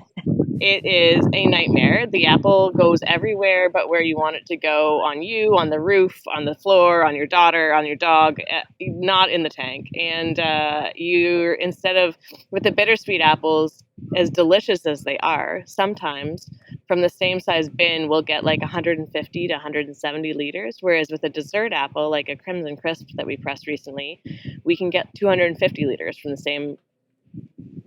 It is a nightmare. The apple goes everywhere but where you want it to go, on you, on the roof, on the floor, on your daughter, on your dog, not in the tank. And you're, instead of, with the bittersweet apples, as delicious as they are, sometimes from the same size bin, we'll get like 150 to 170 liters. Whereas with a dessert apple, like a Crimson Crisp that we pressed recently, we can get 250 liters from the same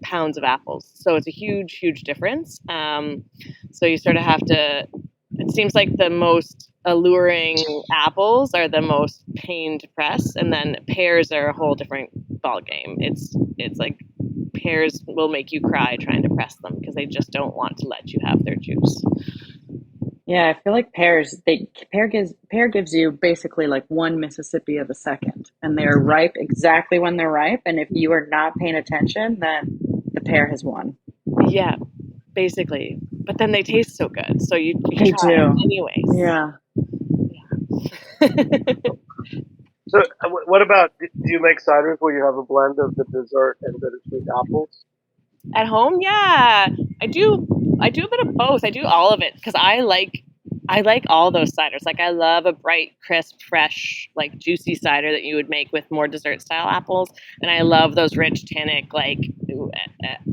pounds of apples. So it's a huge, huge difference. So you sort of have to, it seems like the most alluring apples are the most pain to press, and then pears are a whole different ball game. It's like pears will make you cry trying to press them because they just don't want to let you have their juice. Yeah, I feel like pear gives you basically like one Mississippi of a second, and they're ripe exactly when they're ripe. And if you are not paying attention, then the pear has won. Yeah, basically. But then they taste so good, so you They try do. anyways. Yeah. So what about, do you make ciders where you have a blend of the dessert and bittersweet apples? At home, yeah, I do a bit of both. I do all of it because I like all those ciders. Like I love a bright, crisp, fresh, like juicy cider that you would make with more dessert style apples, and I love those rich tannic, like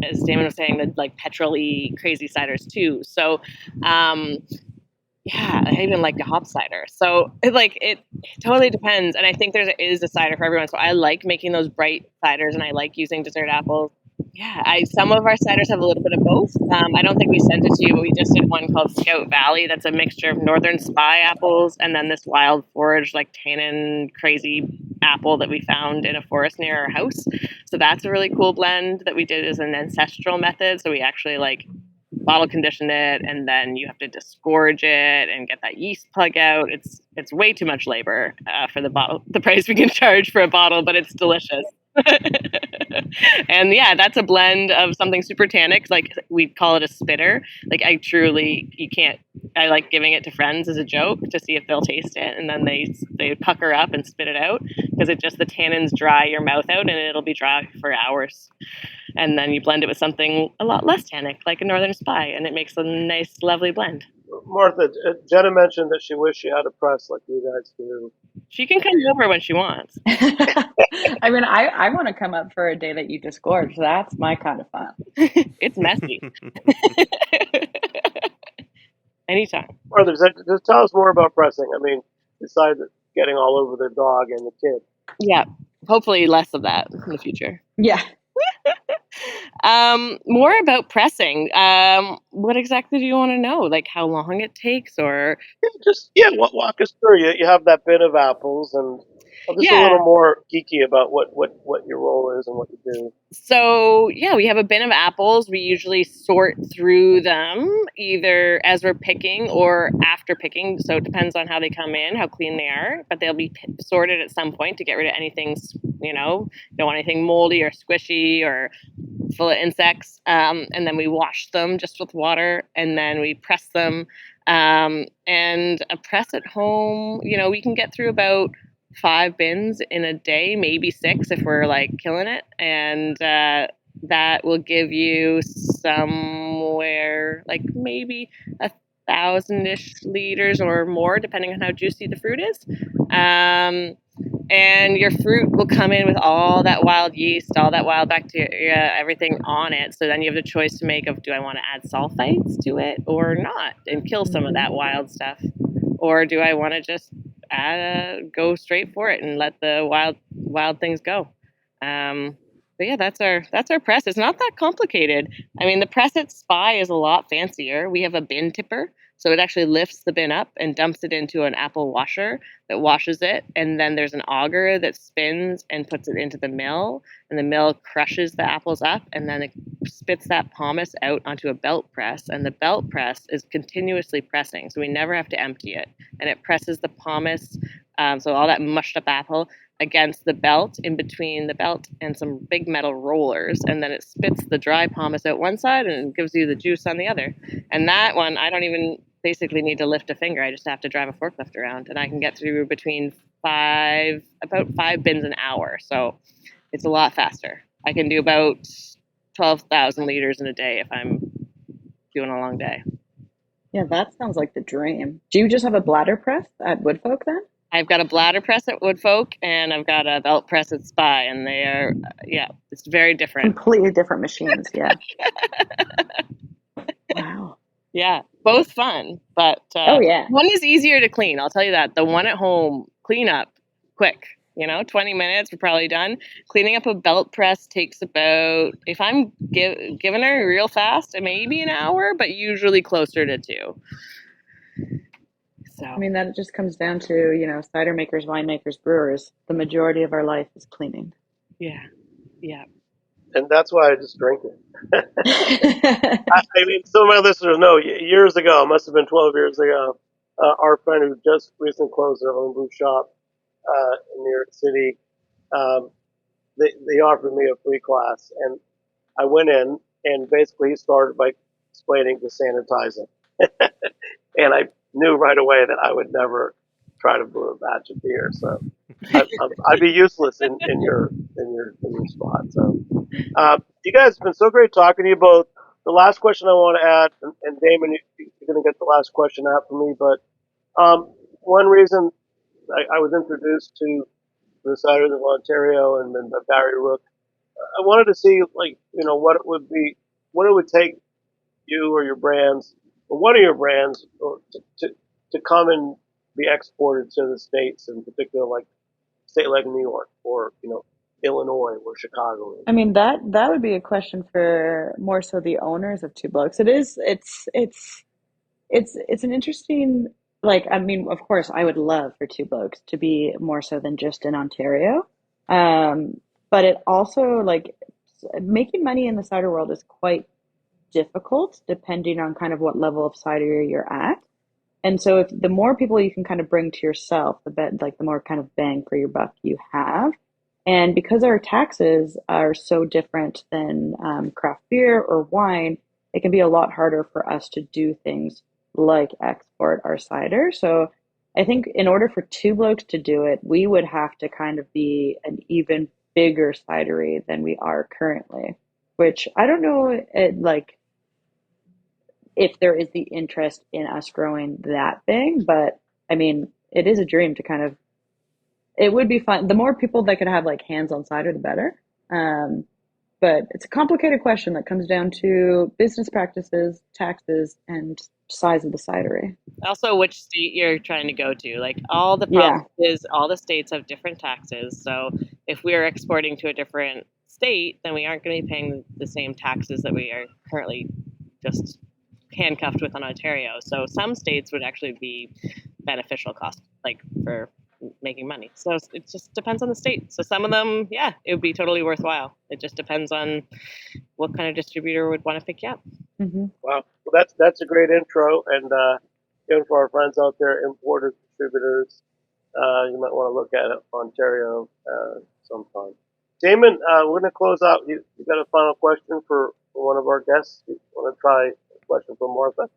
as Damin was saying, the like petrol-y crazy ciders too. So yeah, I even like the hop cider. So it totally depends. And I think there is a cider for everyone. So I like making those bright ciders, and I like using dessert apples. Yeah, some of our ciders have a little bit of both. I don't think we sent it to you, but we just did one called Scout Valley. That's a mixture of Northern Spy apples and then this wild forage, like tannin crazy apple that we found in a forest near our house. So that's a really cool blend that we did as an ancestral method. So we actually like bottle condition it, and then you have to disgorge it and get that yeast plug out. It's way too much labor for the price we can charge for a bottle, but it's delicious. And yeah, that's a blend of something super tannic. Like we call it a spitter. Like I like giving it to friends as a joke to see if they'll taste it, and then they pucker up and spit it out because the tannins dry your mouth out, and it'll be dry for hours. And then you blend it with something a lot less tannic, like a Northern Spy, and it makes a nice, lovely blend. Martha, Jenna mentioned that she wished she had a press like you guys do. She can come over when she wants. I mean, I want to come up for a day that you disgorge. That's my kind of fun. It's messy. Anytime. Martha, just tell us more about pressing. I mean, besides getting all over the dog and the kid. Yeah, hopefully less of that in the future. Yeah. More about pressing. What exactly do you want to know? Like how long it takes, or Just walk us through. You have that bin of apples, and I'm just a yeah. little more geeky about what your role is and what you do. So yeah, we have a bin of apples. We usually sort through them either as we're picking or after picking. So it depends on how they come in, how clean they are. But they'll be sorted at some point to get rid of anything, don't want anything moldy or squishy or full of insects. And then we wash them just with water, and then we press them. And a press at home, we can get through about 5 bins in a day, maybe 6 if we're like killing it. And that will give you somewhere like maybe 1,000-ish liters or more, depending on how juicy the fruit is. And your fruit will come in with all that wild yeast, all that wild bacteria, everything on it. So then you have the choice to make of, do I want to add sulfites to it or not and kill some of that wild stuff? Or do I want to just go straight for it and let the wild things go? But yeah, that's our press. It's not that complicated. I mean, the press at Spy is a lot fancier. We have a bin tipper. So it actually lifts the bin up and dumps it into an apple washer that washes it. And then there's an auger that spins and puts it into the mill. And the mill crushes the apples up, and then it spits that pomace out onto a belt press. And the belt press is continuously pressing. So we never have to empty it. And it presses the pomace, so all that mushed up apple, against the belt, in between the belt and some big metal rollers, and then it spits the dry pomace out one side and gives you the juice on the other. And that one, I don't even basically need to lift a finger. I just have to drive a forklift around, and I can get through about 5 bins an hour. So it's a lot faster. I can do about 12,000 liters in a day if I'm doing a long day. Yeah, that sounds like the dream. Do you just have a bladder press at Woodfolk then? I've got a bladder press at Woodfolk, and I've got a belt press at Spy, and they are, it's very different. Completely different machines, yeah. Wow. Yeah, both fun, but oh yeah, one is easier to clean. I'll tell you that. The one at home, clean up quick. 20 minutes, we're probably done. Cleaning up a belt press takes about, if I'm giving her real fast, maybe an hour, but usually closer to 2. So I mean, that just comes down to, cider makers, winemakers, brewers. The majority of our life is cleaning. Yeah. And that's why I just drink it. I mean, some of my listeners know, years ago, it must have been 12 years ago, our friend who just recently closed their home brew shop in New York City, they offered me a free class. And I went in, and basically he started by explaining the sanitizing. And I knew right away that I would never try to brew a batch of beer. So I'd be useless in your spot. So you guys have been so great talking to you both. The last question I want to add, and Damin, you're going to get the last question out for me, but one reason I was introduced to the Ciders of Ontario and then Barry Rook, I wanted to see what it would take you or your brands, or one of your brands, to come and be exported to the States, in particular, like a state like New York or Illinois or Chicago. I mean, that would be a question for more so the owners of Two Blokes. It's an interesting, I mean, of course, I would love for Two Blokes to be more so than just in Ontario. But it also, making money in the cider world is quite difficult depending on kind of what level of cider you're at. And so if the more people you can kind of bring to yourself, the more kind of bang for your buck you have. And because our taxes are so different than craft beer or wine, it can be a lot harder for us to do things like export our cider. So I think in order for Two Blokes to do it, we would have to kind of be an even bigger cidery than we are currently, which I don't know, if there is the interest in us growing that big, but I mean, it is a dream to kind of, it would be fun. The more people that could have hands on cider, the better. But it's a complicated question that comes down to business practices, taxes, and size of the cidery. Also, which state you're trying to go to. All the Yeah. provinces, all the states have different taxes. So if we're exporting to a different state, then we aren't going to be paying the same taxes that we are currently just handcuffed with in Ontario. So some states would actually be beneficial cost, like for making money. So it just depends on the state. So some of them, yeah, it would be totally worthwhile. It just depends on what kind of distributor would want to pick you up. Mm-hmm. Wow, well, that's a great intro, and for our friends out there, importers, distributors, you might want to look at it, Ontario sometime. Damin, we're going to close out. You got a final question for one of our guests? You want to try a question from Martha?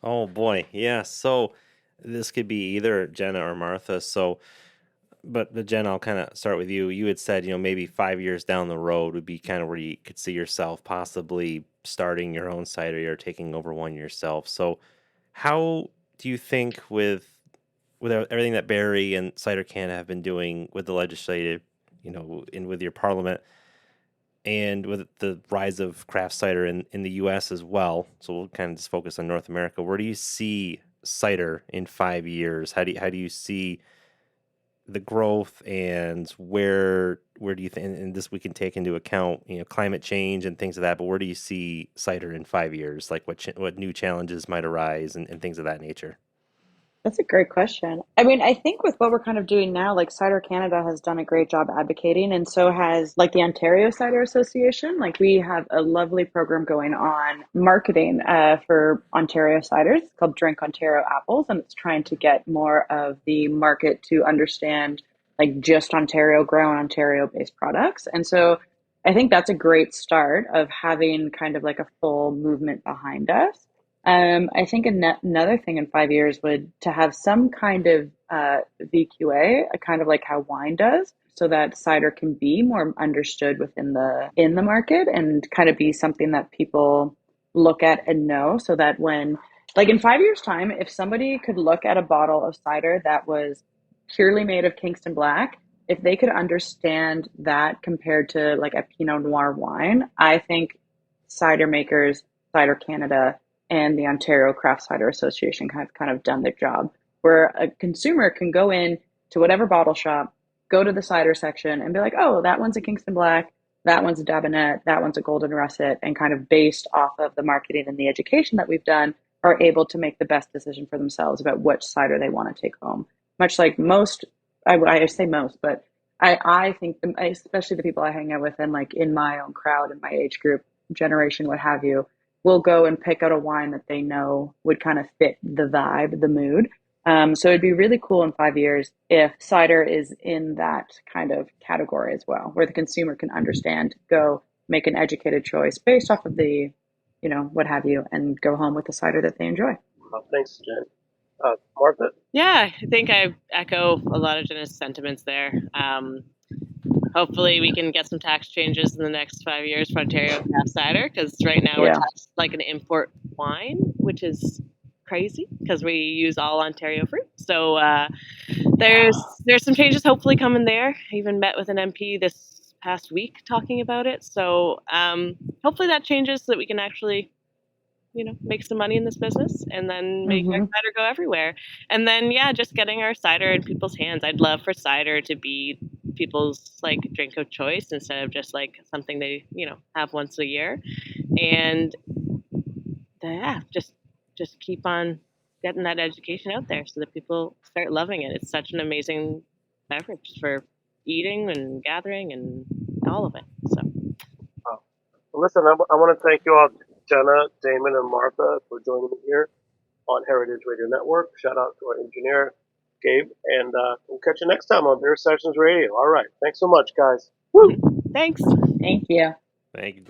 Oh boy, yeah. So this could be either Jenna or Martha. So, but Jenna, I'll kind of start with you. You had said, maybe 5 years down the road would be kind of where you could see yourself possibly starting your own cidery or taking over one yourself. So, how do you think with everything that Barry and Cider Canada have been doing with the legislative, and with your parliament, and with the rise of craft cider in the U.S. as well, so we'll kind of just focus on North America. Where do you see cider in 5 years? How do you see the growth, and where do you think? And this we can take into account, climate change and things of that. But where do you see cider in 5 years? Like what new challenges might arise and things of that nature? That's a great question. I mean, I think with what we're kind of doing now, like Cider Canada has done a great job advocating, and so has like the Ontario Cider Association. Like we have a lovely program going on marketing for Ontario ciders. It's called Drink Ontario Apples, and it's trying to get more of the market to understand like just Ontario grown, Ontario based products. And so I think that's a great start of having kind of like a full movement behind us. I think another thing in 5 years would to have some kind of VQA, kind of like how wine does, so that cider can be more understood within the market and kind of be something that people look at and know, so that when, like in 5 years' time, if somebody could look at a bottle of cider that was purely made of Kingston Black, if they could understand that compared to like a Pinot Noir wine, I think cider makers, Cider Canada, and the Ontario Craft Cider Association have kind of done their job, where a consumer can go in to whatever bottle shop, go to the cider section and be like, oh, that one's a Kingston Black, that one's a Dabinet, that one's a Golden Russet, and kind of based off of the marketing and the education that we've done, are able to make the best decision for themselves about which cider they want to take home. Much like most, I say most, but I think, especially the people I hang out with and like in my own crowd, in my age group, generation, what have you, will go and pick out a wine that they know would kind of fit the vibe, the mood. So it'd be really cool in 5 years if cider is in that kind of category as well, where the consumer can understand, go make an educated choice based off of the, what have you, and go home with the cider that they enjoy. Thanks, Jen. Martha? Yeah, I think I echo a lot of Jenna's sentiments there. Hopefully we can get some tax changes in the next 5 years for Ontario craft cider, because right now we're taxed like an import wine, which is crazy because we use all Ontario fruit. So there's some changes hopefully coming there. I even met with an MP this past week talking about it. So hopefully that changes so that we can actually make some money in this business and then make our cider go everywhere. And then, just getting our cider in people's hands. I'd love for cider to be people's like drink of choice instead of just like something they, have once a year. And just keep on getting that education out there so that people start loving it. It's such an amazing beverage for eating and gathering and all of it. So, well, listen, I want to thank you all, Jenna, Damin, and Martha, for joining me here on Heritage Radio Network. Shout out to our engineer, Gabe, and we'll catch you next time on Beer Sessions Radio. All right. Thanks so much, guys. Woo! Thanks. Thank you. Thank you.